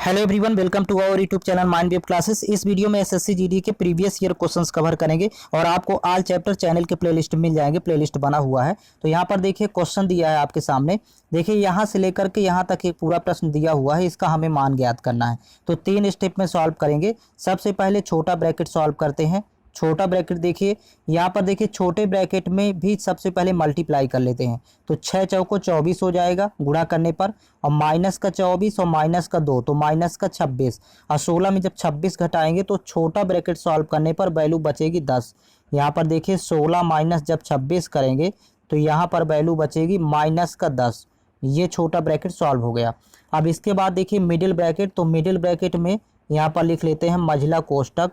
Hello everyone, welcome to our YouTube channel Mind Web Classes. इस video में SSC GD के previous year questions cover करेंगे और आपको ऑल चैप्टर चैनल के प्लेलिस्ट मिल जाएंगे। प्लेलिस्ट बना हुआ है। तो यहाँ पर देखिए क्वेश्चन दिया है आपके सामने। देखिए यहाँ से लेकर के यहाँ तक एक पूरा प्रश्न दिया हुआ है, इसका हमें मान ज्ञात करना है। तो 3 स्टेप में सॉल्व करेंगे। सबसे पहले छोटा ब्रैकेट सॉल्व करते हैं। छोटा ब्रैकेट देखिए यहाँ पर, देखिए छोटे ब्रैकेट में भी सबसे पहले मल्टीप्लाई कर लेते हैं। तो 6 चौको 24 हो जाएगा गुणा करने पर, और माइनस का 24 और माइनस का 2 तो माइनस का 26, और 16 में जब 26 घटाएंगे तो छोटा ब्रैकेट सॉल्व करने पर वैल्यू बचेगी 10। यहाँ पर देखिए 16 माइनस जब 26 करेंगे तो यहाँ पर वैल्यू बचेगी माइनस का 10। ये छोटा ब्रैकेट सॉल्व हो गया। अब इसके बाद देखिए मिडिल ब्रैकेट। तो मिडिल ब्रैकेट में यहाँ पर लिख लेते हैं मझला कोष्टक।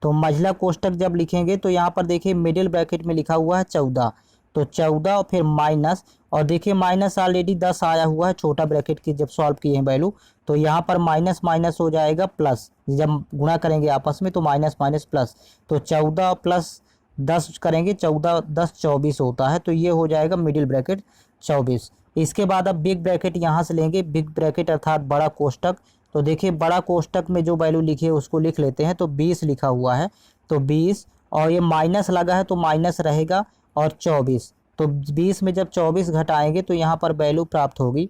तो मझला कोष्टक जब लिखेंगे तो यहाँ पर देखिए मिडिल ब्रैकेट में लिखा हुआ है 14। तो 14 और फिर माइनस, और देखिए माइनस ऑलरेडी 10 आया हुआ है छोटा ब्रैकेट की जब सॉल्व किए हैं वैल्यू। तो यहाँ पर माइनस माइनस हो जाएगा प्लस, जब गुणा करेंगे आपस में तो माइनस माइनस प्लस। तो 14 प्लस 10 करेंगे, 14 10 24 होता है। तो ये हो जाएगा मिडिल ब्रैकेट 24। इसके बाद अब बिग ब्रैकेट यहाँ से लेंगे। बिग ब्रैकेट अर्थात बड़ा कोष्टक। तो देखिए बड़ा कोष्टक में जो वैल्यू लिखी है उसको लिख लेते हैं। तो 20 लिखा हुआ है, तो 20, और ये माइनस लगा है तो माइनस रहेगा, और 24। तो 20 में जब 24 घटाएंगे तो यहाँ पर वैल्यू प्राप्त होगी,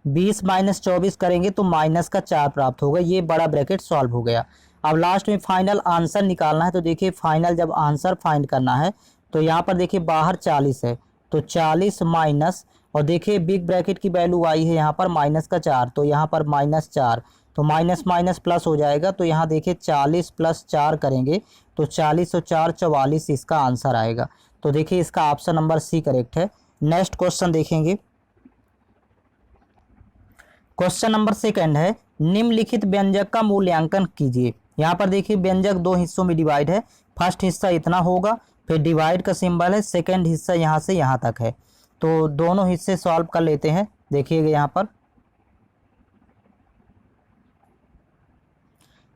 20 माइनस 24 करेंगे तो माइनस का 4 प्राप्त होगा। ये बड़ा ब्रैकेट सॉल्व हो गया। अब लास्ट में फाइनल आंसर निकालना है। तो देखिए फाइनल जब आंसर फाइंड करना है तो यहाँ पर देखिए बाहर 40 है, तो 40 माइनस, और देखिए बिग ब्रैकेट की वैल्यू आई है यहाँ पर माइनस का 4, तो यहाँ पर माइनस 4, तो माइनस माइनस प्लस हो जाएगा। तो यहाँ देखिए 40 प्लस 4 करेंगे तो 40 और 4 44, इसका आंसर आएगा। तो देखिए इसका ऑप्शन नंबर सी करेक्ट है। नेक्स्ट क्वेश्चन देखेंगे। क्वेश्चन नंबर 2 है, निम्नलिखित व्यंजक का मूल्यांकन कीजिए। यहाँ पर देखिए व्यंजक 2 हिस्सों में डिवाइड है। फर्स्ट हिस्सा इतना होगा, फिर डिवाइड का सिंबल है, सेकेंड हिस्सा यहाँ से यहाँ तक है। तो दोनों हिस्से सॉल्व कर लेते हैं। देखिएगा यहाँ पर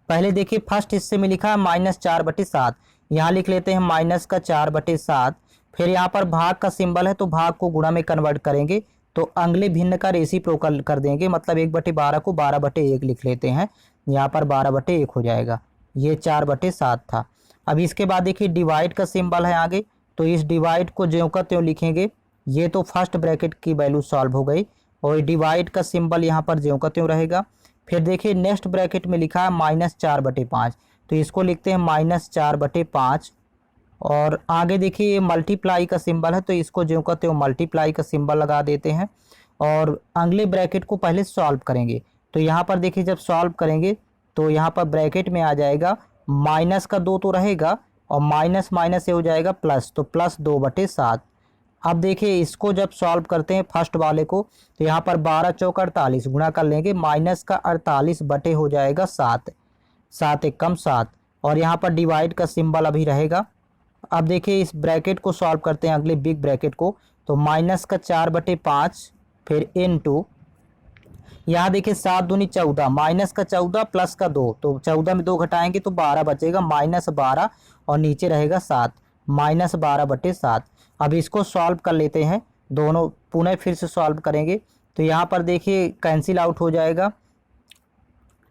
पहले देखिए फर्स्ट हिस्से में लिखा है -4/7, यहाँ लिख लेते हैं माइनस का 4/7। फिर यहाँ पर भाग का सिंबल है तो भाग को गुणा में कन्वर्ट करेंगे, तो अगले भिन्न का रेसिप्रोकल कर देंगे, मतलब 1/12 को 12/1 लिख लेते हैं। यहाँ पर 12/1 हो जाएगा, ये 4/7 था। अब इसके बाद देखिए डिवाइड का सिंबल है आगे, तो इस डिवाइड को ज्यों का त्यों लिखेंगे। ये तो फर्स्ट ब्रैकेट की वैल्यू सॉल्व हो गई, और डिवाइड का सिंबल यहाँ पर ज्यों का त्यों रहेगा। फिर देखिए नेक्स्ट ब्रैकेट में लिखा है -4/5, तो इसको लिखते हैं -4/5, और आगे देखिए ये मल्टीप्लाई का सिंबल है तो इसको ज्यों का त्यों मल्टीप्लाई का सिंबल लगा देते हैं, और अगले ब्रैकेट को पहले सॉल्व करेंगे। तो यहाँ पर देखिए जब सॉल्व करेंगे तो यहाँ पर ब्रैकेट में आ जाएगा माइनस का 2 तो रहेगा, और माइनस माइनस से हो जाएगा प्लस, तो प्लस 2/7। अब देखिए इसको जब सॉल्व करते हैं फर्स्ट वाले को, तो यहाँ पर 12 चौक 48 गुणा कर लेंगे, माइनस का 48 बटे हो जाएगा 7, 7 एकम 7, और यहाँ पर डिवाइड का सिंबल अभी रहेगा। अब देखिए इस ब्रैकेट को सॉल्व करते हैं अगले बिग ब्रैकेट को, तो माइनस का 4/5, फिर इनटू, यहाँ देखिए 7 दूनी 14, माइनस का 14 प्लस का 2, तो 14 में 2 घटाएंगे तो 12 बचेगा, -12, और नीचे रहेगा 7, -12/7। अब इसको सॉल्व कर लेते हैं, दोनों पुनः फिर से सॉल्व करेंगे। तो यहाँ पर देखिए कैंसिल आउट हो जाएगा,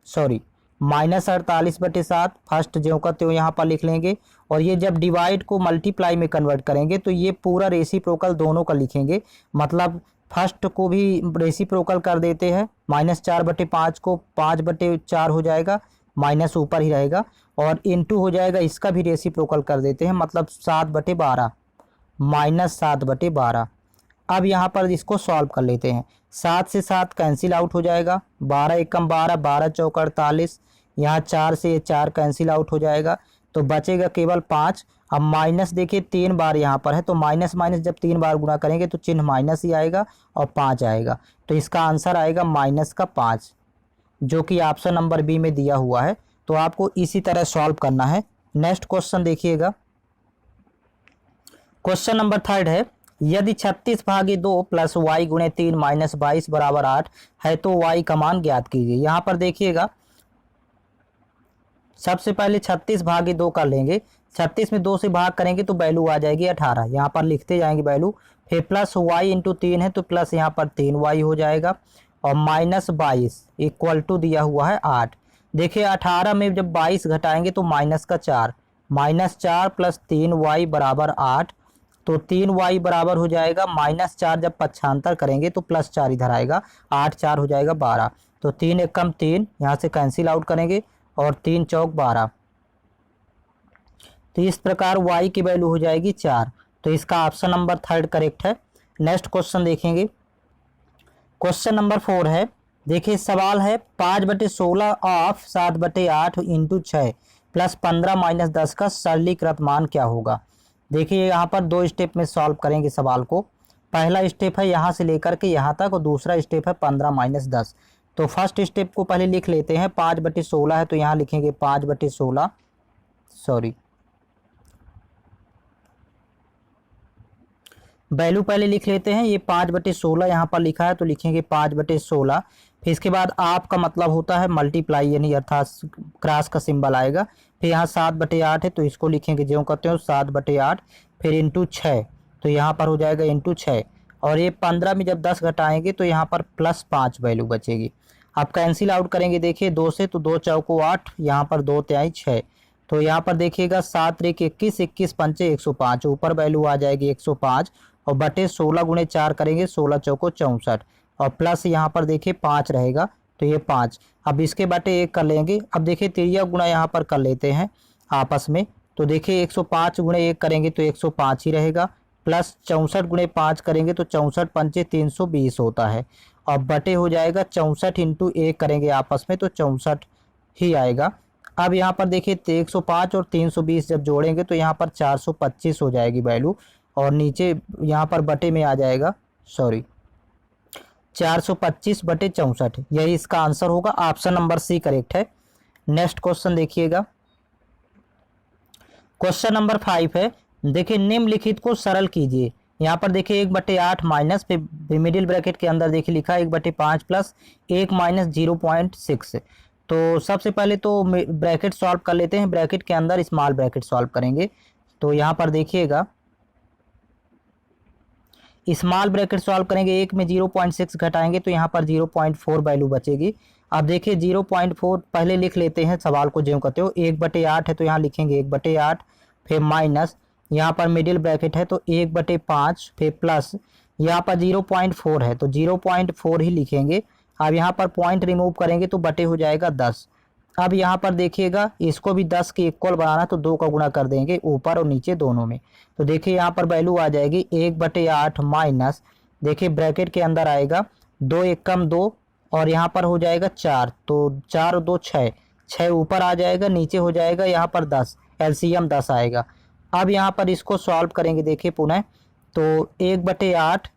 -48/7 फर्स्ट ज्यों का त्यों यहाँ पर लिख लेंगे, और ये जब डिवाइड को मल्टीप्लाई में कन्वर्ट करेंगे तो ये पूरा रेसिप्रोकल दोनों का लिखेंगे, मतलब फर्स्ट को भी रेसिप्रोकल कर देते हैं। -4/5 को 5/4 हो जाएगा, माइनस ऊपर ही रहेगा, और इनटू हो जाएगा, इसका भी रेसिप्रोकल कर देते हैं, मतलब 7/12, -7/12। अब यहाँ पर इसको सॉल्व कर लेते हैं। 7 से 7 कैंसिल आउट हो जाएगा, 12 एकम 12, 12 चौक 48, यहाँ 4 से 4 कैंसिल आउट हो जाएगा, तो बचेगा केवल 5। अब माइनस देखिए 3 बार यहाँ पर है, तो माइनस माइनस जब 3 बार गुणा करेंगे तो चिन्ह माइनस ही आएगा और 5 आएगा। तो इसका आंसर आएगा -5, जो कि ऑप्शन नंबर बी में दिया हुआ है। तो आपको इसी तरह सॉल्व करना है। नेक्स्ट क्वेश्चन देखिएगा। क्वेश्चन नंबर 3 है, यदि 36/2 प्लस y गुणे 3 माइनस 22 बराबर 8 है तो y का मान ज्ञात कीजिए। यहाँ पर देखिएगा सबसे पहले 36/2 कर लेंगे। 36 में 2 से भाग करेंगे तो वैल्यू आ जाएगी 18, यहाँ पर लिखते जाएंगे वैल्यू। फिर प्लस वाई इंटू 3 है तो प्लस यहाँ पर 3y हो जाएगा, और -22 इक्वल टू दिया हुआ है 8। देखिए 18 में जब 22 घटाएंगे तो माइनस का 4, -4 प्लस 3y बराबर 8, तो 3y बराबर हो जाएगा -4, जब पक्षांतर करेंगे तो +4 इधर आएगा, 8 4 हो जाएगा 12, तो 3 एकम 3 यहाँ से कैंसिल आउट करेंगे, और 3 चौक 12, तो इस प्रकार y की वैल्यू हो जाएगी 4। तो इसका ऑप्शन नंबर 3 करेक्ट है। नेक्स्ट क्वेश्चन देखेंगे, क्वेश्चन नंबर 4 है। देखिए सवाल है 5/16 ऑफ 7/8 इंटू 6 प्लस 15 - 10 का सरलीकृत मान क्या होगा। देखिए यहाँ पर 2 स्टेप में सॉल्व करेंगे सवाल को। पहला स्टेप है यहाँ से लेकर के यहाँ तक, और दूसरा स्टेप है 15 - 10। तो फर्स्ट स्टेप को पहले लिख लेते हैं। 5/16 है तो यहाँ लिखेंगे 5/16, सॉरी वैल्यू पहले लिख लेते हैं। ये 5/16 यहाँ पर लिखा है तो लिखेंगे 5/16। फिर इसके बाद आपका मतलब होता है मल्टीप्लाई, यानी अर्थात क्रॉस का सिंबल आएगा। फिर यहाँ 7/8 है तो इसको लिखेंगे ज्यों करते हो 7/8, फिर इंटू 6, तो यहाँ पर हो जाएगा इंटू 6, और ये 15 में जब 10 घटाएंगे तो यहाँ पर +5 वैल्यू बचेगी। अब कैंसिल आउट करेंगे, देखिए 2 से, तो 2 चौको 8, यहाँ पर 2 तिहाई 6, तो यहाँ पर देखिएगा 7 त्रिक 21, 21 पंचे 105, ऊपर वैल्यू आ जाएगी 105, और बटे 16 गुणे 4 करेंगे, 16 चौको 64, और प्लस यहाँ पर देखिए 5 रहेगा तो ये 5। अब इसके बटे 1 कर लेंगे। अब देखिए तिरिया गुणा यहाँ पर कर लेते हैं आपस में, तो देखिए 105 गुणे 1 करेंगे तो 105 ही रहेगा, प्लस 64 गुणे 5 करेंगे तो 64 पंचे 320 होता है, और बटे हो जाएगा 64 इंटू 1 करेंगे आपस में तो 64 ही आएगा। अब यहाँ पर देखिए 105 और 320 जब जोड़ेंगे तो यहाँ पर 425 हो जाएगी वैल्यू, और नीचे यहाँ पर बटे में आ जाएगा, सॉरी 425 बटे 64, यही इसका आंसर होगा। ऑप्शन नंबर सी करेक्ट है। नेक्स्ट क्वेश्चन देखिएगा, क्वेश्चन नंबर 5 है। देखिए निम्नलिखित को सरल कीजिए। यहाँ पर देखिए 1/8 माइनस, फिर मिडिल ब्रैकेट के अंदर देखिए लिखा है 1/5 प्लस 1 माइनस 0.6। तो सबसे पहले तो ब्रैकेट सॉल्व कर लेते हैं। ब्रैकेट के अंदर स्मॉल ब्रैकेट सॉल्व करेंगे, तो यहाँ पर देखिएगा स्मॉल ब्रैकेट सॉल्व करेंगे, 1 में 0.6 घटाएंगे तो यहाँ पर 0.4 वैल्यू बचेगी। अब देखिए 0.4 पहले लिख लेते हैं, सवाल को ज्यों करते हो 1/8 है तो यहाँ लिखेंगे 1/8, फिर माइनस यहाँ पर मिडिल ब्रैकेट है तो 1/5, फिर प्लस यहाँ पर 0.4 है तो 0.4 ही लिखेंगे। अब यहाँ पर पॉइंट रिमूव करेंगे तो बटे हो जाएगा 10। अब यहाँ पर देखिएगा इसको भी 10 के इक्वल बनाना तो 2 का गुणा कर देंगे ऊपर और नीचे दोनों में, तो देखिए यहाँ पर वैल्यू आ जाएगी 1/8 माइनस, देखिए ब्रैकेट के अंदर आएगा 2 एकम 2, और यहाँ पर हो जाएगा 4, तो 4 और 2 6, 6 ऊपर आ जाएगा, नीचे हो जाएगा यहाँ पर 10, एलसीएम 10 आएगा। अब यहाँ पर इसको सॉल्व करेंगे, देखिए पुनः, तो 1/8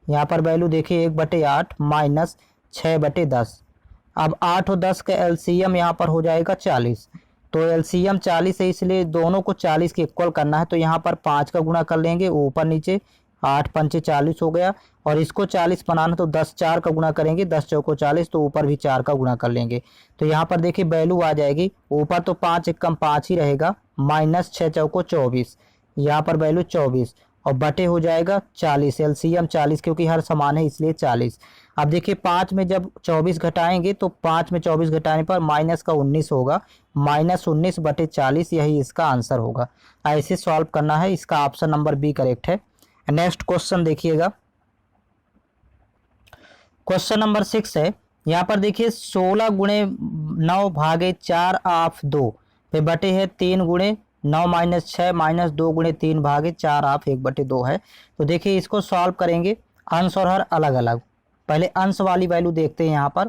यहाँ पर वैल्यू देखिए 1/8 माइनस 6/10। अब 8 और 10 का एलसीएम यहाँ पर हो जाएगा 40, तो एलसीएम 40 है इसलिए दोनों को 40 के इक्वल करना है, तो यहाँ पर 5 का गुणा कर लेंगे ऊपर नीचे, 8 पंचे 40 हो गया, और इसको 40 बनाना तो 10 4 का गुणा करेंगे, 10 चौको 40, तो ऊपर भी 4 का गुणा कर लेंगे, तो यहाँ पर देखिए वैल्यू आ जाएगी ऊपर तो 5 एकम 5 ही रहेगा, माइनस 6 चौको 24, यहाँ पर वैल्यू 24, और बटे हो जाएगा 40, एलसीएम 40 क्योंकि हर समान है इसलिए 40। अब देखिए 5 में जब 24 घटाएंगे तो 5 में 24 घटाने पर माइनस का 19 होगा, -19/40, यही इसका आंसर होगा। ऐसे सॉल्व करना है, इसका ऑप्शन नंबर बी करेक्ट है। नेक्स्ट क्वेश्चन देखिएगा, क्वेश्चन नंबर 6 है। यहाँ पर देखिए 16 गुणे 9 भागे 4 ऑफ 2, फिर बटे है 3 गुणे 9 माइनस 6 माइनस 2 गुणे 3 भागे 4 ऑफ 1/2 है। तो देखिए इसको सॉल्व करेंगे, अंश और हर अलग अलग। पहले अंश वाली वैल्यू देखते हैं यहाँ पर,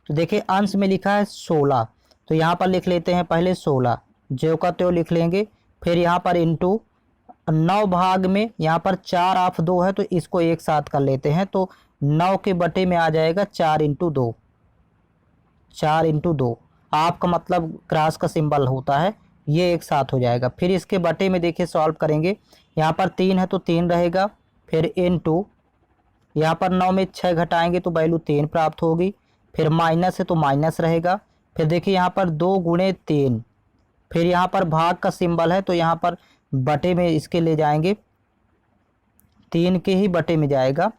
तो देखिए अंश में लिखा है 16, तो यहाँ पर लिख लेते हैं पहले 16, जो का त्यों लिख लेंगे, फिर यहाँ पर इंटू 9 भाग में यहाँ पर 4 ऑफ 2 है तो इसको एक साथ कर लेते हैं, तो 9 के बटे में आ जाएगा 4 इंटू 2, 4 इंटू 2, आपका मतलब क्रॉस का सिंबल होता है, ये एक साथ हो जाएगा। फिर इसके बटे में देखिए सॉल्व करेंगे, यहाँ पर 3 है तो 3 रहेगा, फिर इनटू यहाँ पर 9 में 6 घटाएंगे तो वैल्यू 3 प्राप्त होगी, फिर माइनस है तो माइनस रहेगा, फिर देखिए यहाँ पर 2 गुणे 3, फिर यहाँ पर भाग का सिंबल है तो यहाँ पर बटे में इसके ले जाएंगे 3 के ही बटे में जाएगा,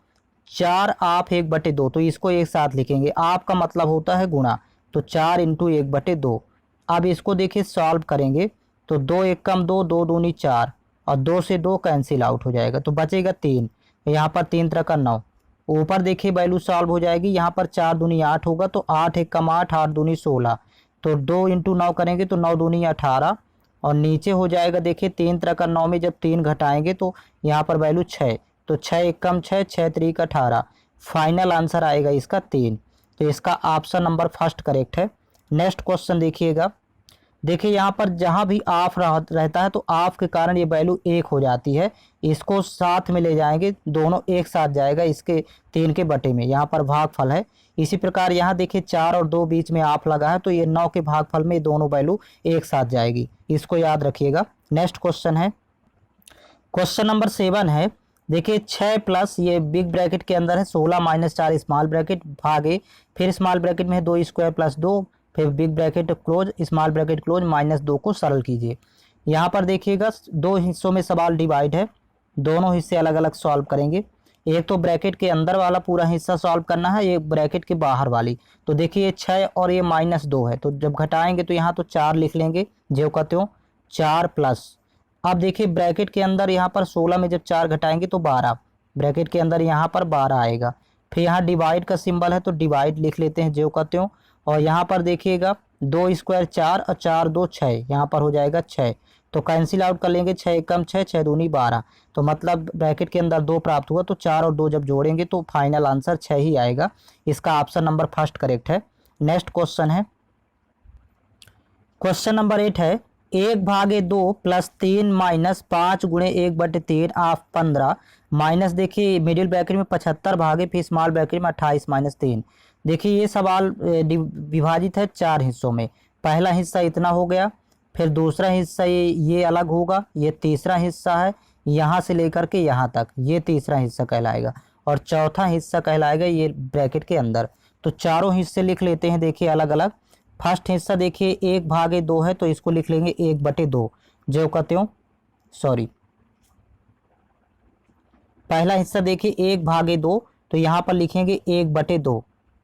4 आप 1/2, तो इसको एक साथ लिखेंगे। आप का मतलब होता है गुणा, तो 4 इंटू 1/2। अब इसको देखिए सॉल्व करेंगे तो 2 एक कम 2, 2 दूनी 4 और 2 से 2 कैंसिल आउट हो जाएगा, तो बचेगा 3। यहाँ पर 3 3 का 9। ऊपर देखिए वैल्यू सॉल्व हो जाएगी, यहाँ पर 4 दूनी 8 होगा, तो 8 एक कम 8, 8 दूनी 16, तो 2 इंटू 9 करेंगे तो 9 दूनी 18 और नीचे हो जाएगा देखिए 3 3 का 9 में जब 3 घटाएंगे तो यहाँ पर वैल्यू 6, तो 6 एक कम 6, 6 3 का 18। फाइनल आंसर आएगा इसका 3। तो इसका ऑप्शन नंबर फर्स्ट करेक्ट है। नेक्स्ट क्वेश्चन देखिएगा। देखिए यहाँ पर जहाँ भी ऑफ रहता है तो ऑफ के कारण ये वैल्यू 1 हो जाती है, इसको साथ में ले जाएंगे, दोनों एक साथ जाएगा इसके 3 के बटे में, यहाँ पर भागफल है। इसी प्रकार यहाँ देखिए 4 और 2 बीच में ऑफ लगा है, तो ये 9 के भागफल में दोनों वैल्यू एक साथ जाएगी, इसको याद रखिएगा। नेक्स्ट क्वेश्चन है, क्वेश्चन नंबर 7 है। देखिए 6 प्लस ये बिग ब्रैकेट के अंदर है 16 माइनस 4 स्मॉल ब्रैकेट भागे, फिर स्मॉल ब्रैकेट में है 2 स्क्वायर प्लस 2, फिर big bracket close, small bracket close, -2 को सरल कीजिए। यहाँ पर देखिएगा 2 हिस्सों में सवाल डिवाइड है, दोनों हिस्से अलग अलग सॉल्व करेंगे। एक तो ब्रैकेट के अंदर वाला पूरा हिस्सा सॉल्व करना है, एक ब्रैकेट के बाहर वाली। तो देखिए 6 और ये -2 है, तो जब घटाएंगे तो यहाँ तो 4 लिख लेंगे ज्यों का त्यों, 4 प्लस। अब देखिए ब्रैकेट के अंदर यहाँ पर 16 में जब 4 घटाएंगे तो 12, ब्रैकेट के अंदर यहाँ पर 12 आएगा। फिर यहाँ डिवाइड का सिंबल है तो डिवाइड लिख लेते हैं ज्यों का त्यों, और यहाँ पर देखिएगा 2 स्क्वायर 4 और 4 2 6, यहाँ पर हो जाएगा 6, तो कैंसिल आउट कर लेंगे, 6 कम 6, 6 दूनी 12, तो मतलब ब्रैकेट के अंदर 2 प्राप्त हुआ, तो 4 और 2 जब जोड़ेंगे तो फाइनल आंसर 6 ही आएगा। इसका ऑप्शन नंबर फर्स्ट करेक्ट है। नेक्स्ट क्वेश्चन है, क्वेश्चन नंबर 8 है। 1/2 प्लस 3 माइनस 5 गुणे 1/3 ऑफ 15 माइनस देखिए मिडिल ब्रैकेट में 75 भागे फिर स्मॉल ब्रैकेट में 28 माइनस 3। देखिए ये सवाल विभाजित है 4 हिस्सों में। पहला हिस्सा इतना हो गया, फिर दूसरा हिस्सा ये अलग होगा, ये तीसरा हिस्सा है यहाँ से लेकर के यहाँ तक, ये तीसरा हिस्सा कहलाएगा, और चौथा हिस्सा कहलाएगा ये ब्रैकेट के अंदर। तो चारों हिस्से लिख लेते हैं देखिए अलग अलग। फर्स्ट हिस्सा देखिए 1/2 है, तो इसको लिख लेंगे 1/2 जो कहते हो, सॉरी पहला हिस्सा देखिए 1/2, तो यहाँ पर लिखेंगे 1/2,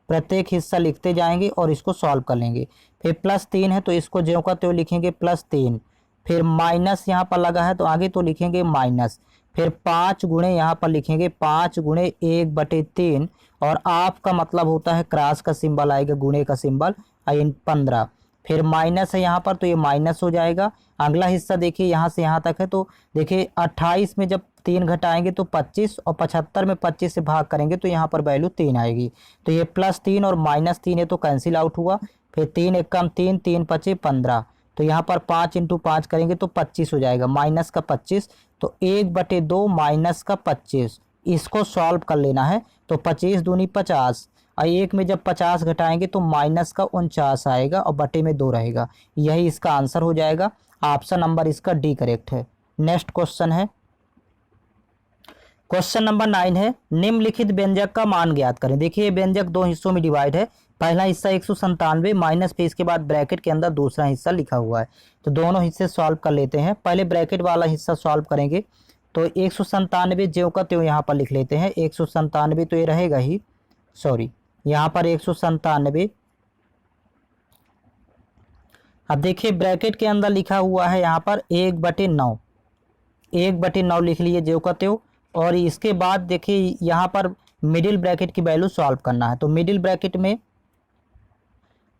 प्रत्येक हिस्सा लिखते जाएंगे और इसको सॉल्व कर लेंगे। फिर +3 है तो इसको ज्यों का त्यों लिखेंगे +3, फिर माइनस यहाँ पर लगा है तो आगे तो लिखेंगे माइनस, फिर 5 गुणे यहाँ पर लिखेंगे 5 गुणे 1/3, और आप का मतलब होता है क्रॉस का सिंबल आएगा, गुणे का सिंबल, 15, फिर माइनस है यहाँ पर तो ये माइनस हो जाएगा। अगला हिस्सा देखिए यहाँ से यहाँ तक है, तो देखिए 28 में जब 3 घटाएंगे तो 25, और 75 में 25 से भाग करेंगे तो यहाँ पर वैल्यू 3 आएगी। तो ये +3 और -3 है तो कैंसिल आउट हुआ। फिर 3 एक कम 3, 3 5 15, तो यहाँ पर 5 इंटू 5 करेंगे तो 25 हो जाएगा, माइनस का 25, तो 1/2 माइनस का 25, इसको सॉल्व कर लेना है। तो 25 दूनी 50, और 1 में जब 50 घटाएंगे तो माइनस का 49 आएगा और बटे में 2 रहेगा, यही इसका आंसर हो जाएगा। ऑप्शन नंबर इसका डी करेक्ट है। नेक्स्ट क्वेश्चन है, क्वेश्चन नंबर 9 है। निम्नलिखित व्यंजक का मान ज्ञात करें। देखिए व्यंजक 2 हिस्सों में डिवाइड है, पहला हिस्सा 197 माइनस, फिर इसके बाद ब्रैकेट के अंदर दूसरा हिस्सा लिखा हुआ है, तो दोनों हिस्से सॉल्व कर लेते हैं। पहले ब्रैकेट वाला हिस्सा सॉल्व करेंगे, तो 197 ज्यों का त्यों यहाँ पर लिख लेते हैं, 197 तो ये रहेगा ही, सॉरी यहाँ पर 197। अब देखिए ब्रैकेट के अंदर लिखा हुआ है यहाँ पर 1/9, 1/9 लिख लिए ज्यों का त्यों, और इसके बाद देखिए यहाँ पर मिडिल ब्रैकेट की वैल्यू सॉल्व करना है, तो मिडिल ब्रैकेट में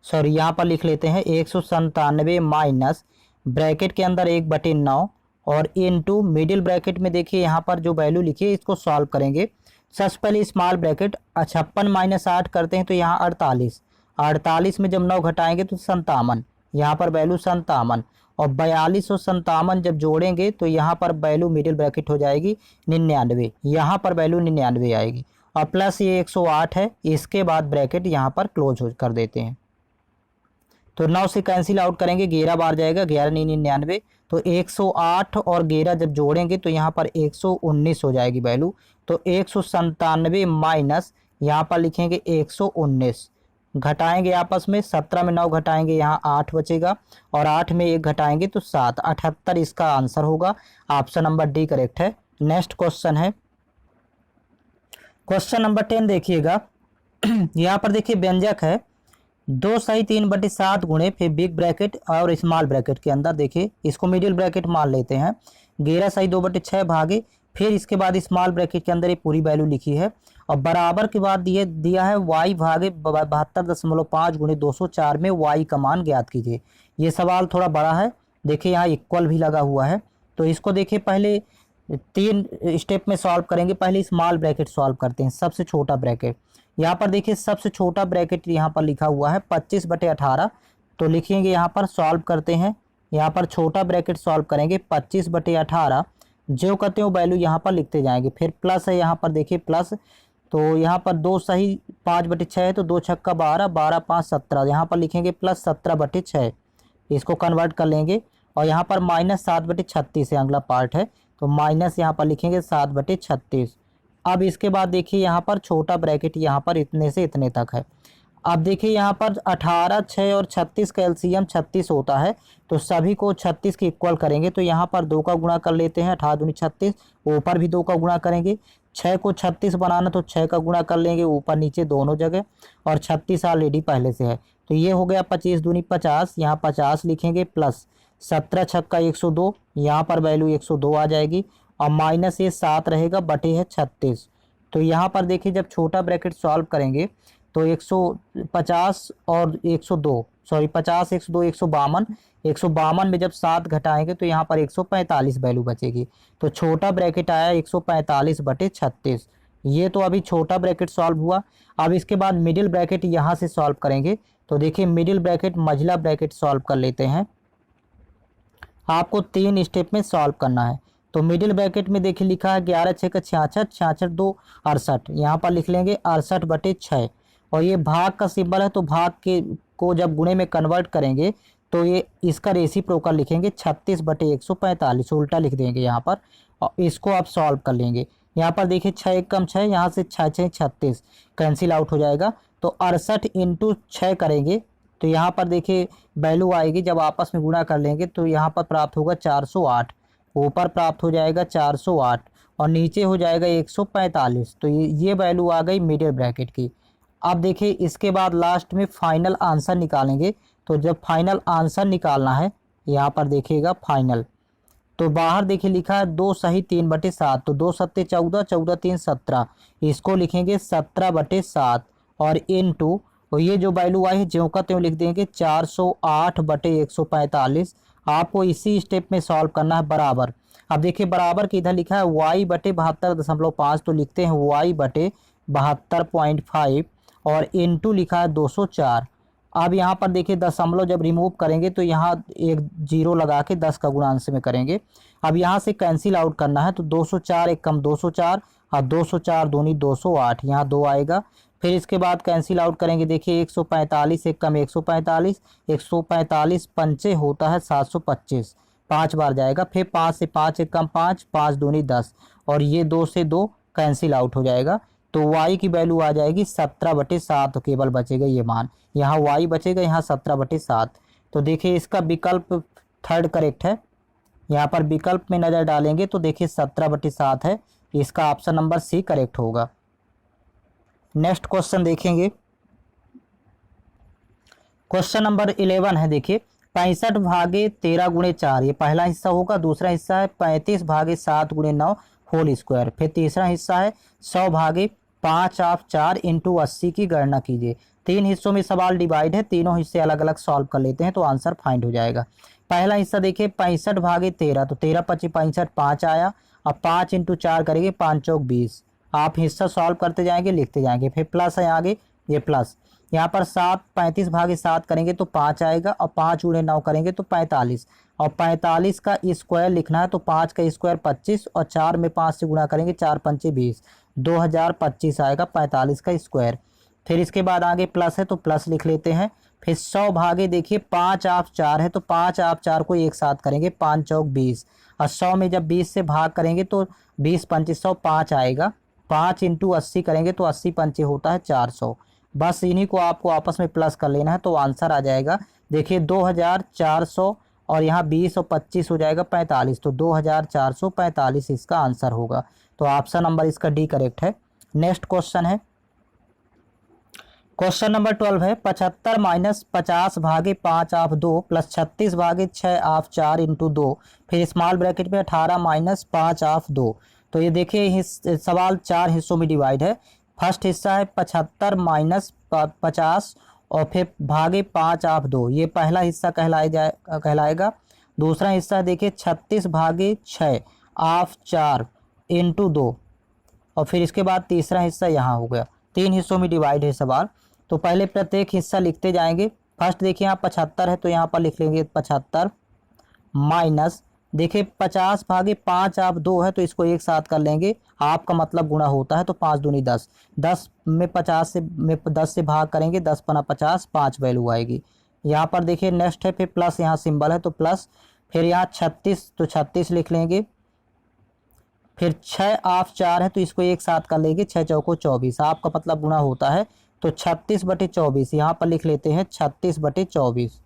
सॉरी यहाँ पर लिख लेते हैं 197 माइनस ब्रैकेट के अंदर 1/9 और इनटू मिडिल ब्रैकेट में देखिए यहाँ पर जो वैल्यू लिखी है इसको सॉल्व करेंगे। सबसे पहले स्मॉल ब्रैकेट 56 - 8 करते हैं तो यहाँ 48, 48 में जब 9 घटाएंगे तो 57, यहाँ पर वैल्यू 57, और 42 और 57 जब जोड़ेंगे तो यहाँ पर वैल्यू मिडिल ब्रैकेट हो जाएगी 99, यहाँ पर वैल्यू 99 आएगी, और प्लस ये 108 है, इसके बाद ब्रैकेट यहाँ पर क्लोज कर देते हैं। तो 9 से कैंसिल आउट करेंगे, 11 बार जाएगा, 11 × 99, तो 108 और 11 जब जोड़ेंगे तो यहाँ पर 119 हो जाएगी वैल्यू। तो 197 माइनस यहाँ पर लिखेंगे 119, घटाएंगे आपस में, 17 में 9 घटाएंगे यहाँ 8 बचेगा, और 8 में 1 घटाएंगे तो 7, 78 इसका आंसर होगा। ऑप्शन नंबर डी करेक्ट है। नेक्स्ट क्वेश्चन है, क्वेश्चन नंबर 10 देखिएगा। यहाँ पर देखिए व्यंजक है 2/3/7 गुणे फिर बिग ब्रैकेट और स्मॉल ब्रैकेट के अंदर देखिए इसको मिडिल ब्रैकेट मान लेते हैं 11/2/6 भागे, फिर इसके बाद स्मॉल ब्रैकेट के अंदर ये पूरी वैल्यू लिखी है और बराबर के बाद दिया है y भागे 72.5 गुणे 204 में y का मान ज्ञात कीजिए। ये सवाल थोड़ा बड़ा है, देखिए यहाँ इक्वल भी लगा हुआ है। तो इसको देखिए पहले 3 स्टेप में सॉल्व करेंगे। पहले स्मॉल ब्रैकेट सॉल्व करते हैं, सबसे छोटा ब्रैकेट। यहाँ पर देखिए सबसे छोटा ब्रैकेट यहाँ पर लिखा हुआ है 25/18, तो लिखेंगे यहाँ पर सॉल्व करते हैं। यहाँ पर छोटा ब्रैकेट सॉल्व करेंगे 25/18, जो करते हो वैल्यू यहाँ पर लिखते जाएंगे। फिर प्लस है यहाँ पर देखिए प्लस, तो यहाँ पर 2 सही 5/6 है तो 2 छक्का 12, 12 5 17, यहाँ पर लिखेंगे प्लस 17/6, इसको कन्वर्ट कर लेंगे। और यहाँ पर -7/36 है, अगला पार्ट है, तो माइनस यहाँ पर लिखेंगे 7/36। अब इसके बाद देखिए यहाँ पर छोटा ब्रैकेट यहाँ पर इतने से इतने तक है। अब देखिए यहाँ पर 18, 6 और 36 का एलसीएम 36 होता है, तो सभी को 36 के इक्वल करेंगे। तो यहाँ पर 2 का गुणा कर लेते हैं, 18 दूनी 36, ऊपर भी 2 का गुणा करेंगे। 6 को 36 बनाना तो 6 का गुणा कर लेंगे ऊपर नीचे दोनों जगह, और 36 ऑलरेडी पहले से है, तो ये हो गया 25 दूनी 50, यहाँ 50 लिखेंगे प्लस 17 छक्का 102, यहाँ पर वैल्यू 102 आ जाएगी, और माइनस ये 7 रहेगा बटे है 36। तो यहाँ पर देखिए जब छोटा ब्रैकेट सॉल्व करेंगे तो 150 और 102, सॉरी 50 102 152, 152 में जब 7 घटाएंगे तो यहाँ पर 145 वैल्यू बचेगी। तो छोटा ब्रैकेट आया 145/36। ये तो अभी छोटा ब्रैकेट सॉल्व हुआ। अब इसके बाद मिडिल ब्रैकेट यहाँ से सॉल्व करेंगे। तो देखिए मिडिल ब्रैकेट मझला ब्रैकेट सॉल्व कर लेते हैं। आपको 3 स्टेप में सॉल्व करना है। तो मिडिल ब्रैकेट में देखिए लिखा है 11 6 का 66, 66 2 68, यहाँ पर लिख लेंगे 68/6, और ये भाग का सिंबल है तो भाग के को जब गुणे में कन्वर्ट करेंगे तो ये इसका रेसिप्रोकल लिखेंगे 36/145, उल्टा लिख देंगे यहाँ पर, और इसको आप सॉल्व कर लेंगे। यहाँ पर देखिए 6 1 कम 6, यहाँ से 6 6 36 कैंसिल आउट हो जाएगा, तो 68 × 6 करेंगे तो यहाँ पर देखिए वैल्यू आएगी, जब आपस में गुणा कर लेंगे तो यहाँ पर प्राप्त होगा 408, ऊपर प्राप्त हो जाएगा 408 और नीचे हो जाएगा 145। तो ये वैल्यू आ गई मिडिल ब्रैकेट की। अब देखिए इसके बाद लास्ट में फाइनल आंसर निकालेंगे। तो जब फाइनल आंसर निकालना है यहाँ पर देखिएगा फाइनल, तो बाहर देखिए लिखा है 2 सही 3/7, तो 2 सत्ते 14, 14 3 17, इसको लिखेंगे 17/7 और इनटू, और ये जो वैल्यू आई है ज्यों का त्यों लिख देंगे 408/145। आपको इसी स्टेप में सॉल्व करना है बराबर। अब देखिए बराबर के इधर लिखा है y/72.5, तो लिखते हैं y/72.5 और इनटू लिखा है 204। अब यहाँ पर देखिए दशमलव जब रिमूव करेंगे तो यहाँ एक 0 लगा के 10 का गुणांश में करेंगे। अब यहाँ से कैंसिल आउट करना है, तो 204 एक कम 204 और 204 दूनी 208, यहाँ 2 आएगा। फिर इसके बाद कैंसिल आउट करेंगे, देखिए 145 एक कम 145, 145 पंचे होता है 725, 5 बार जाएगा। फिर 5 से 5 एक कम 5, 5 दूनी 10, और ये 2 से 2 कैंसिल आउट हो जाएगा। तो y की वैल्यू आ जाएगी 17/7, केवल बचेगा ये मान, यहाँ y बचेगा, यहाँ 17/7। तो देखिए इसका विकल्प थर्ड करेक्ट है। यहाँ पर विकल्प में नज़र डालेंगे तो देखिए 17/7 है, इसका ऑप्शन नंबर सी करेक्ट होगा। नेक्स्ट क्वेश्चन देखेंगे, क्वेश्चन नंबर 11 है। देखिए 65 भागे 13 गुणे 4, ये पहला हिस्सा होगा। दूसरा हिस्सा है 35 भागे 7 गुणे 9 होल स्क्वायर। फिर तीसरा हिस्सा है 100 भागे 5 आप 4 इंटू 80 की गणना कीजिए। 3 हिस्सों में सवाल डिवाइड है, तीनों हिस्से अलग अलग सॉल्व कर लेते हैं तो आंसर फाइंड हो जाएगा। पहला हिस्सा देखिए 65 भागे 13, तो 13 25 65 5 आया। अब 5 इंटू 4 करेंगे, 5 चौक 20। आप हिस्सा सॉल्व करते जाएंगे लिखते जाएंगे। फिर प्लस है आगे, ये प्लस। यहाँ पर 7 35 भागे 7 करेंगे तो 5 आएगा, और 5 गुणे 9 करेंगे तो 45, और 45 का स्क्वायर लिखना है तो 5 का स्क्वायर 25, और 4 में 5 से गुणा करेंगे 4 पंचे 20, 2025 आएगा 45 का स्क्वायर। फिर इसके बाद आगे प्लस है तो प्लस लिख लेते हैं। फिर 100 भागे देखिए 5 आप 4 है, तो 5 आप 4 को एक साथ करेंगे, 5 चौक 20, और 100 में जब 20 से भाग करेंगे तो 20 पंचे 100 5 आएगा। 5 इंटू 80 करेंगे तो 80 पंचे होता है 400। बस इन्हीं को आपको आपस में प्लस कर लेना है तो आंसर आ जाएगा। देखिए 2400, और यहाँ 20 और 25 हो जाएगा 45, तो 2445 इसका आंसर होगा। तो ऑप्शन नंबर इसका डी करेक्ट है। नेक्स्ट क्वेश्चन है, क्वेश्चन नंबर 12 है 75 माइनस 50 भागे 5 ऑफ 2 प्लस 36 भागे 6 ऑफ 4 इंटू 2, फिर स्मॉल ब्रैकेट में 18 माइनस 5 ऑफ 2। तो ये देखिए सवाल 4 हिस्सों में डिवाइड है। फर्स्ट हिस्सा है 75 माइनस 50 और फिर भागे 5 ऑफ 2, ये पहला हिस्सा कहलाएगा। दूसरा हिस्सा देखिए 36 भागे 6 ऑफ 4 इंटू 2 और फिर इसके बाद तीसरा हिस्सा यहाँ हो गया। 3 हिस्सों में डिवाइड है सवाल। तो पहले प्रत्येक हिस्सा लिखते जाएंगे। फर्स्ट देखिए यहाँ 75 है तो यहाँ पर लिख लेंगे 75 माइनस देखिए 50 भागे 5 आप 2 है तो इसको एक साथ कर लेंगे। आपका मतलब गुणा होता है तो 5 दूनी 10, 10 में 10 से भाग करेंगे, 10 पना 50, 5 वैल्यू आएगी। यहाँ पर देखिए नेक्स्ट है फिर प्लस, यहाँ सिंबल है तो प्लस, फिर यहाँ 36 तो 36 लिख लेंगे। फिर 6 ऑफ 4 है तो इसको एक साथ कर लेंगे, 6 चौको 24, आपका मतलब गुणा होता है तो 36/24 यहाँ पर लिख लेते हैं 36/24।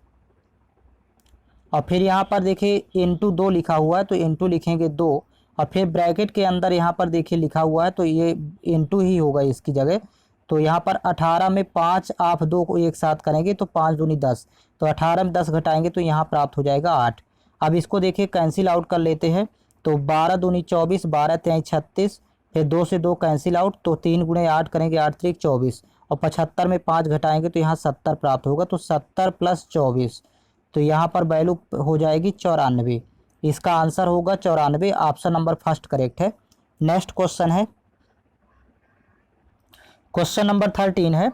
और फिर यहाँ पर देखिए इंटू 2 लिखा हुआ है तो इंटू लिखेंगे 2 और फिर ब्रैकेट के अंदर यहाँ पर देखिए लिखा हुआ है तो ये इंटू ही होगा इसकी जगह। तो यहाँ पर 18 में 5 ऑफ 2 को एक साथ करेंगे तो 5 दूनी 10, तो 18 में 10 घटाएंगे तो यहाँ प्राप्त हो जाएगा 8। अब इसको देखिए कैंसिल आउट कर लेते हैं तो 12 दूनी 24, 12 तेईस 36, फिर 2 से 2 कैंसिल आउट तो 3 गुणे 8 करेंगे, 8 त्रिक 24 और 75 में 5 घटाएंगे तो यहाँ 70 प्राप्त होगा। तो 70 प्लस 24 तो यहाँ पर वैल्यू हो जाएगी 94। इसका आंसर होगा 94, ऑप्शन नंबर फर्स्ट करेक्ट है। नेक्स्ट क्वेश्चन है, क्वेश्चन नंबर 13 है।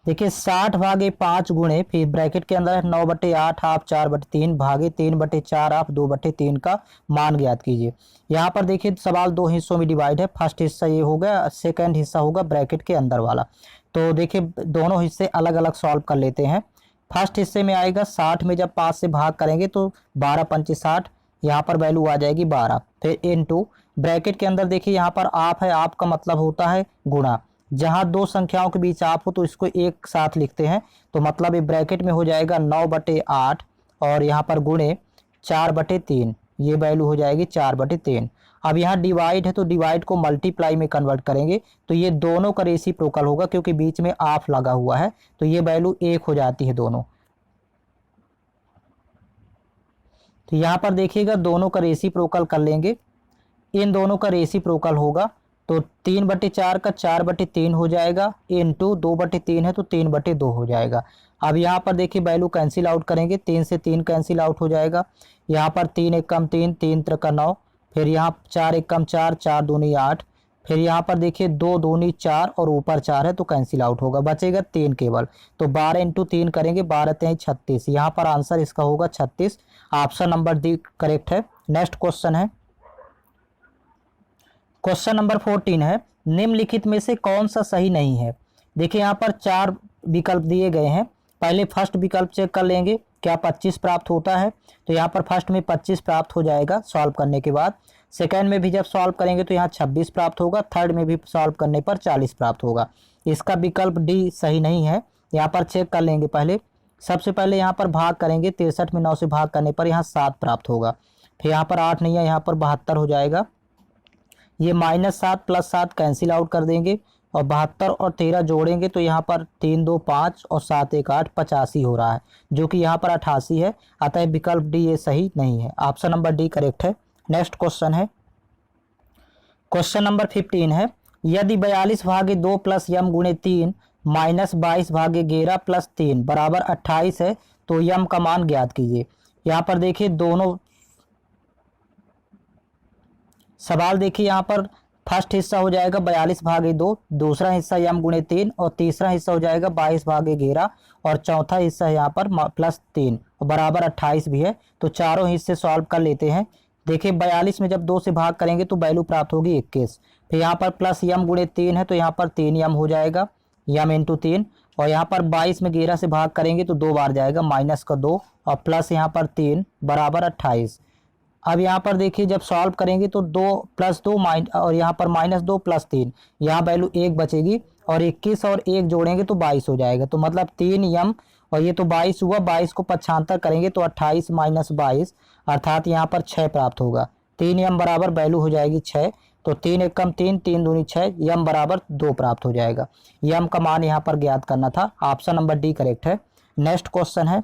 देखिए 60 भागे 5 गुणे फिर ब्रैकेट के अंदर 9/8 आप 4/3 भागे 3/4 आप 2/3 का मान ज्ञात कीजिए। यहाँ पर देखिए सवाल 2 हिस्सों में डिवाइड है। फर्स्ट हिस्सा ये होगा, सेकंड हिस्सा होगा ब्रैकेट के अंदर वाला। तो देखिए दोनों हिस्से अलग अलग सॉल्व कर लेते हैं। फर्स्ट हिस्से में आएगा 60 में जब 5 से भाग करेंगे तो 12 पंचे 60, यहाँ पर वैल्यू आ जाएगी 12। फिर इनटू ब्रैकेट के अंदर देखिए यहाँ पर आप है, आपका मतलब होता है गुणा। जहाँ दो संख्याओं के बीच आप हो तो इसको एक साथ लिखते हैं तो मतलब ये ब्रैकेट में हो जाएगा 9/8 और यहाँ पर गुणे 4/3, ये वैल्यू हो जाएगी 4/3। अब यहाँ डिवाइड है तो डिवाइड को मल्टीप्लाई में कन्वर्ट करेंगे तो ये दोनों का रेसिप्रोकल होगा क्योंकि बीच में ऑफ लगा हुआ है तो ये वैल्यू 1 हो जाती है दोनों। तो यहाँ पर देखिएगा दोनों का रेसिप्रोकल कर लेंगे, इन दोनों का रेसिप्रोकल होगा तो 3/4 का 4/3 हो जाएगा, इनटू 2/3 है तो 3/2 हो जाएगा। अब यहाँ पर देखिए वैल्यू कैंसिल आउट करेंगे, 3 से 3 कैंसिल आउट हो जाएगा। यहाँ पर 3 एकम 3, 3 त्रिका 9, फिर यहाँ 4 एकम 4, 4 दूनी 8, फिर यहाँ पर देखिए 2 दूनी 4 और ऊपर 4 है तो कैंसिल आउट होगा, बचेगा 3 केवल। तो 12 इंटू 3 करेंगे, 12 तेईस 36, यहाँ पर आंसर इसका होगा 36, ऑप्शन नंबर डी करेक्ट है। नेक्स्ट क्वेश्चन है, क्वेश्चन नंबर 14 है। निम्नलिखित में से कौन सा सही नहीं है। देखिए यहाँ पर 4 विकल्प दिए गए हैं। पहले फर्स्ट विकल्प चेक कर लेंगे क्या 25 प्राप्त होता है, तो यहाँ पर फर्स्ट में 25 प्राप्त हो जाएगा सॉल्व करने के बाद। सेकंड में भी जब सॉल्व करेंगे तो यहाँ 26 प्राप्त होगा, थर्ड में भी सॉल्व करने पर 40 प्राप्त होगा। इसका विकल्प डी सही नहीं है। यहाँ पर चेक कर लेंगे पहले। सबसे पहले यहाँ पर भाग करेंगे, 63 में 9 से भाग करने पर यहाँ 7 प्राप्त होगा। फिर यहाँ पर 8 नहीं है, यहाँ पर 72 हो जाएगा। ये -7 + 7 कैंसिल आउट कर देंगे और 72 और 13 जोड़ेंगे तो यहाँ पर 3 2 5 और 7 1 8 85 हो रहा है, जो कि यहाँ पर 88 है। अतः विकल्प डी ये सही नहीं है, ऑप्शन नंबर डी करेक्ट है। नेक्स्ट क्वेश्चन है, क्वेश्चन नंबर 15 है। यदि 42 भागे 2 + यम गुणे 3 - 22 भागे 11 + 3 बराबर 28 है तो यम का मान ज्ञात कीजिए। यहाँ पर देखिए दोनों सवाल देखिए, यहाँ पर फर्स्ट हिस्सा हो जाएगा 42 भागे 2, दूसरा हिस्सा यम गुणे 3 और तीसरा हिस्सा हो जाएगा 22 भागे 11 और चौथा हिस्सा यहाँ पर +3 और बराबर 28 भी है। तो चारों हिस्से सॉल्व कर लेते हैं। देखिए 42 में जब 2 से भाग करेंगे तो वैल्यू प्राप्त होगी 21। फिर यहाँ पर प्लस यम गुणे 3 है तो यहाँ पर 3 यम हो जाएगा, यम इंटू 3। और यहाँ पर 22 में 11 से भाग करेंगे तो 2 बार जाएगा, -2 और प्लस यहाँ पर 3 बराबर 28। अब यहाँ पर देखिए जब सॉल्व करेंगे तो 2 + 2 और यहाँ पर -2 + 3, यहाँ वैल्यू 1 बचेगी और 21 और 1 जोड़ेंगे तो 22 हो जाएगा। तो मतलब 3 यम और ये तो 22 हुआ, 22 को 75 करेंगे तो 28 - 22 अर्थात यहाँ पर 6 प्राप्त होगा। 3 यम बराबर वैल्यू हो जाएगी 6। तो 3 एकम 3, 3 दूनी 6, यम बराबर 2 प्राप्त हो जाएगा। यम का मान यहाँ पर ज्ञात करना था। ऑप्शन नंबर डी करेक्ट है। नेक्स्ट क्वेश्चन है,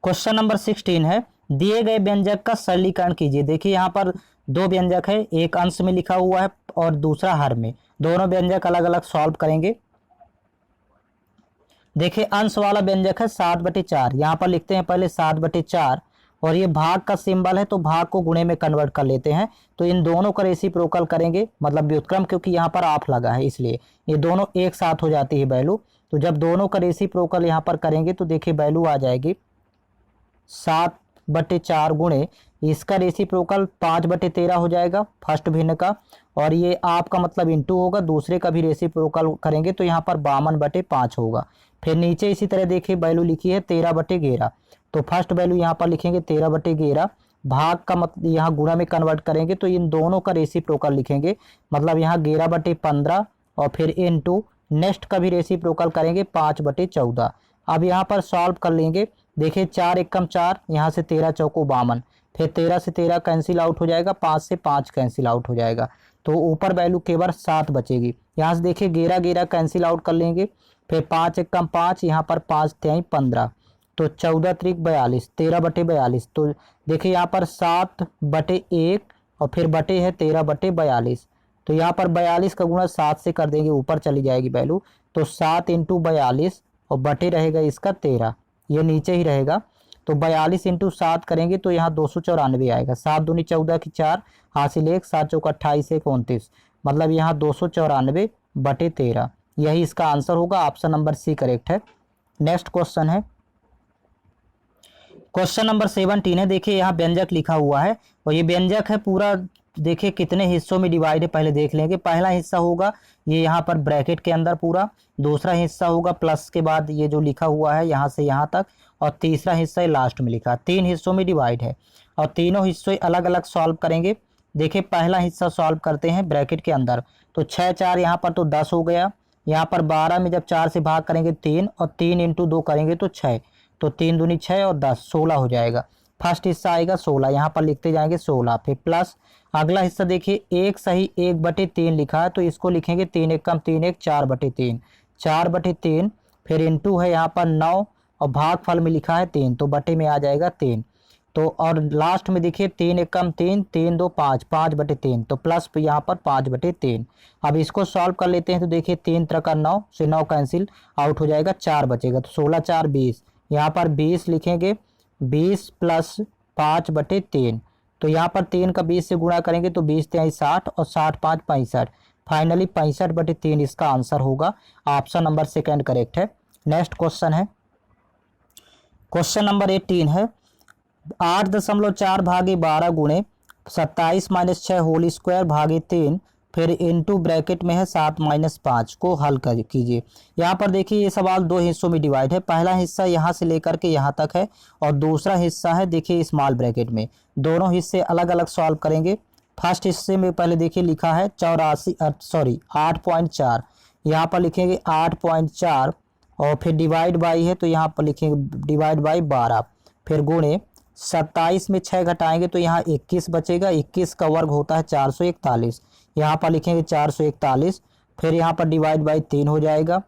क्वेश्चन नंबर 16 है, दिए गए व्यंजक का सरलीकरण कीजिए। देखिए यहाँ पर दो व्यंजक है, एक अंश में लिखा हुआ है और दूसरा हर में। दोनों व्यंजक अलग अलग सॉल्व करेंगे। देखिए अंश वाला व्यंजक है 7/4, यहाँ पर लिखते हैं पहले 7/4, और ये भाग का सिंबल है तो भाग को गुणे में कन्वर्ट कर लेते हैं। तो इन दोनों का रेसिप्रोकल करेंगे, मतलब व्युत्क्रम, क्योंकि यहाँ पर ऑफ लगा है इसलिए ये दोनों एक साथ हो जाती है वैल्यू। तो जब दोनों का रेसिप्रोकल यहाँ पर करेंगे तो देखिए वैल्यू आ जाएगी 7/4 गुणे इसका रेसिप्रोकल 5/13 हो जाएगा फर्स्ट भिन्न का, और ये आपका मतलब इंटू होगा, दूसरे का भी रेसिप्रोकल करेंगे तो यहाँ पर 52/5 होगा। फिर नीचे इसी तरह देखिए वैल्यू लिखी है 13/11, तो फर्स्ट वैल्यू यहाँ पर लिखेंगे 13/11, भाग का मतलब यहाँ गुणा में कन्वर्ट करेंगे तो इन दोनों का रेसिप्रोकल लिखेंगे, मतलब यहाँ 11/15, और फिर इनटू नेक्स्ट का भी रेसिप्रोकल करेंगे 5/14। अब यहाँ पर सॉल्व कर लेंगे। देखिए 4 एकम 4, यहाँ से 13 चौको 52, फिर 13 से 13 कैंसिल आउट हो जाएगा, 5 से 5 कैंसिल आउट हो जाएगा, तो ऊपर वैल्यू केवल 7 बचेगी। यहाँ से देखिए 11 कैंसिल आउट कर लेंगे, फिर 5 एकम 5, यहाँ पर 5 3 15, तो 14 त्रिक 42, 13/42। तो देखिए यहाँ पर 7/1 और फिर बटे है 13/42, तो यहाँ पर 42 का गुणा 7 से कर देंगे, ऊपर चली जाएगी वैल्यू, तो 7 × 42 और बटे रहेगा इसका 13, ये नीचे ही रहेगा। तो 42 × 7 करेंगे तो यहाँ 294 आएगा। 7 दूनी 14 की 4, हासिल 1, 7 चौका 28, 1 29, मतलब यहाँ 294/13, यही इसका आंसर होगा। ऑप्शन नंबर सी करेक्ट है। नेक्स्ट क्वेश्चन है, क्वेश्चन नंबर 17 है। देखिए यहाँ व्यंजक लिखा हुआ है और ये व्यंजक है पूरा, देखिए कितने हिस्सों में डिवाइड है पहले देख लेंगे। पहला हिस्सा होगा ये यहाँ पर ब्रैकेट के अंदर पूरा, दूसरा हिस्सा होगा प्लस के बाद ये जो लिखा हुआ है यहाँ से यहाँ तक, और तीसरा हिस्सा लास्ट में लिखा। 3 हिस्सों में डिवाइड है और तीनों हिस्से अलग अलग सॉल्व करेंगे। देखिए पहला हिस्सा सॉल्व करते हैं ब्रैकेट के अंदर, तो 6 4 यहाँ पर तो 10 हो गया। यहाँ पर 12 में जब 4 से भाग करेंगे 3, और 3 × 2 करेंगे तो 6, तो 3 दूनी 6 और 10 16 हो जाएगा। फर्स्ट हिस्सा आएगा 16, यहाँ पर लिखते जाएंगे 16, फिर प्लस अगला हिस्सा देखिए 1 सही 1/3 लिखा है तो इसको लिखेंगे 3 एकम 3 1, 4/3, 4/3, फिर इंटू है यहाँ पर 9 और भागफल में लिखा है 3, तो बटे में आ जाएगा 3। तो और लास्ट में देखिए 3 एकम 3, 3 2 5, 5/3, तो प्लस यहाँ पर 5/3। अब इसको सॉल्व कर लेते हैं तो देखिए 3 3 9 से 9 कैंसिल आउट हो जाएगा, 4 बचेगा, तो 16 4 20, यहाँ पर 20 लिखेंगे, 20 प्लस 5/3, तो यहाँ पर 3 का 20 से गुणा करेंगे तो 20 3 60 और 60 5 65, फाइनली 65/3 इसका आंसर होगा। ऑप्शन नंबर सेकंड करेक्ट है। नेक्स्ट क्वेश्चन है, क्वेश्चन नंबर 18 है, 8.4 भागे 12 गुणे 27 - 6 होल स्क्वायर भागे 3, फिर इनटू ब्रैकेट में है 7 - 5 को हल कर कीजिए। यहाँ पर देखिए ये सवाल दो हिस्सों में डिवाइड है। पहला हिस्सा यहाँ से लेकर के यहाँ तक है और दूसरा हिस्सा है देखिए स्मॉल ब्रैकेट में। दोनों हिस्से अलग अलग सॉल्व करेंगे। फर्स्ट हिस्से में पहले देखिए लिखा है 8.4, यहाँ पर लिखेंगे 8.4 और फिर डिवाइड बाई है तो यहाँ पर लिखेंगे डिवाइड बाई 12, फिर गुणे 27 में 6 घटाएंगे तो यहाँ 21 बचेगा। 21 का वर्ग होता है 441, यहाँ पर लिखेंगे 441, फिर यहाँ पर डिवाइड बाई 3 हो जाएगा,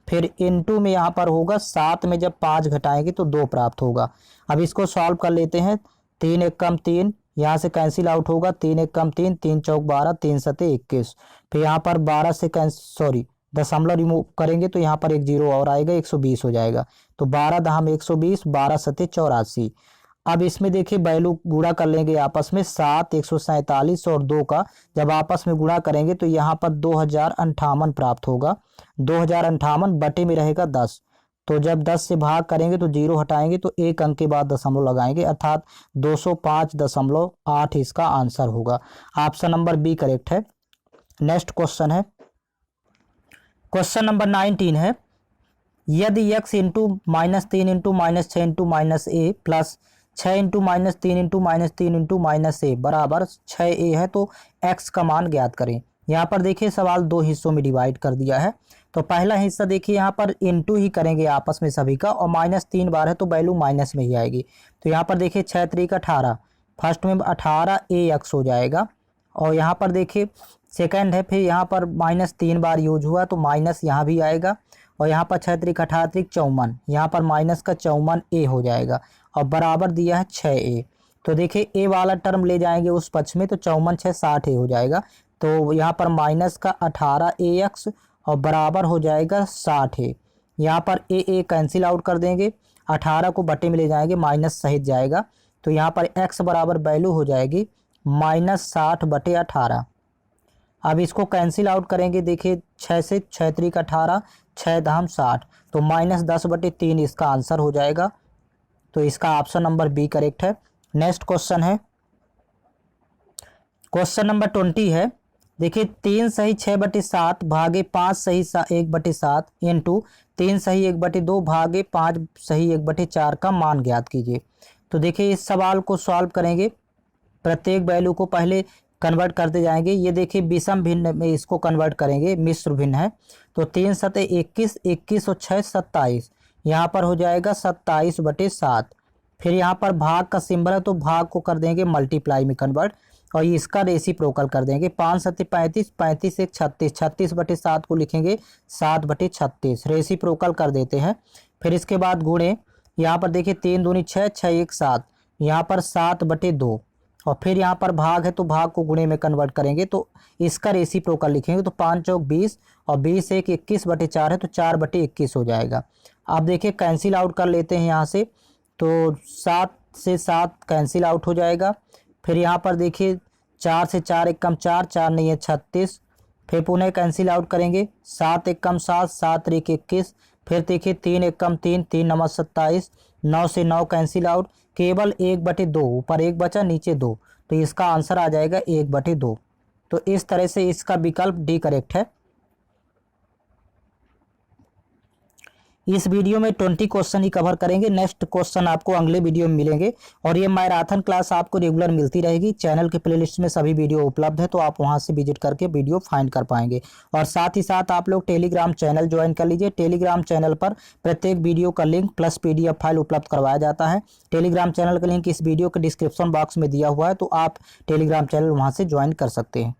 फिर इनटू में यहाँ पर होगा 7 में जब 5 घटाएंगे तो 2 प्राप्त होगा। अब इसको सॉल्व कर लेते हैं। 3 एकम 3, यहाँ से कैंसिल आउट होगा, 3 एकम 3, 3 चौक 12, 3 सते 21, फिर यहाँ पर 12 से दशमलव रिमूव करेंगे तो यहाँ पर एक जीरो और आएगा, 120 हो जाएगा। तो 12 दहम 120, 12 सते 84। अब इसमें देखिए वैल्यू गुणा कर लेंगे आपस में, 7 147 और 2 का जब आपस में गुणा करेंगे तो यहाँ पर 2058 प्राप्त होगा। 2058 बटे में रहेगा 10, तो जब 10 से भाग करेंगे तो जीरो हटाएंगे तो एक अंक के बाद दशमलव लगाएंगे, अर्थात 205.8 इसका आंसर होगा। ऑप्शन नंबर बी करेक्ट है। नेक्स्ट क्वेश्चन है, क्वेश्चन नंबर 19 है, यदि x × -3 × -6 × -a प्लस 6 × -3 × -3 × -a बराबर 6a है तो x का मान ज्ञात करें। यहाँ पर देखिए सवाल दो हिस्सों में डिवाइड कर दिया है। तो पहला हिस्सा देखिए यहाँ पर इनटू ही करेंगे आपस में सभी का, और -3 बार है तो वैल्यू माइनस में ही आएगी। तो यहाँ पर देखिए 6 3 18, फर्स्ट में 18 ax हो जाएगा और यहाँ पर देखिए सेकंड है, फिर यहाँ पर माइनस 3 बार यूज हुआ तो माइनस यहाँ भी आएगा। और यहाँ पर 6 त्रिक 18 54, यहाँ पर माइनस का 54a हो जाएगा और बराबर दिया है 6a। तो देखिए ए वाला टर्म ले जाएंगे उस पक्ष में तो 54 6 60a हो जाएगा। तो यहाँ पर माइनस का 18ax और बराबर हो जाएगा 60a। यहाँ पर ए कैंसिल आउट कर देंगे, 18 को बटे में ले जाएंगे, माइनस सहित जाएगा। तो यहाँ पर x बराबर वैल्यू हो जाएगी -60/18। अब इसको कैंसिल आउट करेंगे, देखिए 6 से 6 त्रिक 18 6 दाम 60, तो -10/3 इसका आंसर हो जाएगा। तो इसका ऑप्शन नंबर बी करेक्ट है। नेक्स्ट क्वेश्चन है क्वेश्चन नंबर 20 है। देखिए 3 सही 6/7 भागे 5 सही 1/7 इंटू 3 सही 1/2 भागे 5 सही 1/4 का मान ज्ञात कीजिए। तो देखिए इस सवाल को सॉल्व करेंगे, प्रत्येक वैल्यू को पहले कन्वर्ट करते जाएंगे। ये देखिए विषम भिन्न में इसको कन्वर्ट करेंगे, मिश्र भिन्न है। तो 3 सते 21, 21 और 6 27, यहाँ पर हो जाएगा 27/7। फिर यहाँ पर भाग का सिंबल है तो भाग को कर देंगे मल्टीप्लाई में कन्वर्ट और इसका रेसिप्रोकल कर देंगे। 5 सते 35, 35 1 36, 36/7 को लिखेंगे 7/36, रेसिप्रोकल कर देते हैं। फिर इसके बाद गुणे, यहाँ पर देखिए 3 दूनी 6, 6 1 7, यहाँ पर 7/2 और फिर यहाँ पर भाग है तो भाग को गुणे में कन्वर्ट करेंगे तो इसका रेसिप्रोकल लिखेंगे। तो 5 चौक 20 और 20 1 21/4 है तो 4/21 हो जाएगा। अब देखिए कैंसिल आउट कर लेते हैं यहाँ से, तो 7 से 7 कैंसिल आउट हो जाएगा। फिर यहाँ पर देखिए 4 से 4 1 कम 4, 4 नहीं है 36, फिर पुनः कैंसिल आउट करेंगे। 7 1 कम 7, 7 त्रिक 21, फिर देखिए 3 1 कम 3, 3 9 27, 9 से 9 कैंसिल आउट, केवल 1/2, ऊपर 1 बचा नीचे 2, तो इसका आंसर आ जाएगा 1/2। तो इस तरह से इसका विकल्प डी करेक्ट है। इस वीडियो में 20 क्वेश्चन ही कवर करेंगे। नेक्स्ट क्वेश्चन आपको अगले वीडियो में मिलेंगे और ये मैराथन क्लास आपको रेगुलर मिलती रहेगी। चैनल के प्लेलिस्ट में सभी वीडियो उपलब्ध है तो आप वहां से विजिट करके वीडियो फाइंड कर पाएंगे। और साथ ही साथ आप लोग टेलीग्राम चैनल ज्वाइन कर लीजिए। टेलीग्राम चैनल पर प्रत्येक वीडियो का लिंक प्लस PDF फाइल उपलब्ध करवाया जाता है। टेलीग्राम चैनल का लिंक इस वीडियो के डिस्क्रिप्शन बॉक्स में दिया हुआ है तो आप टेलीग्राम चैनल वहाँ से ज्वाइन कर सकते हैं।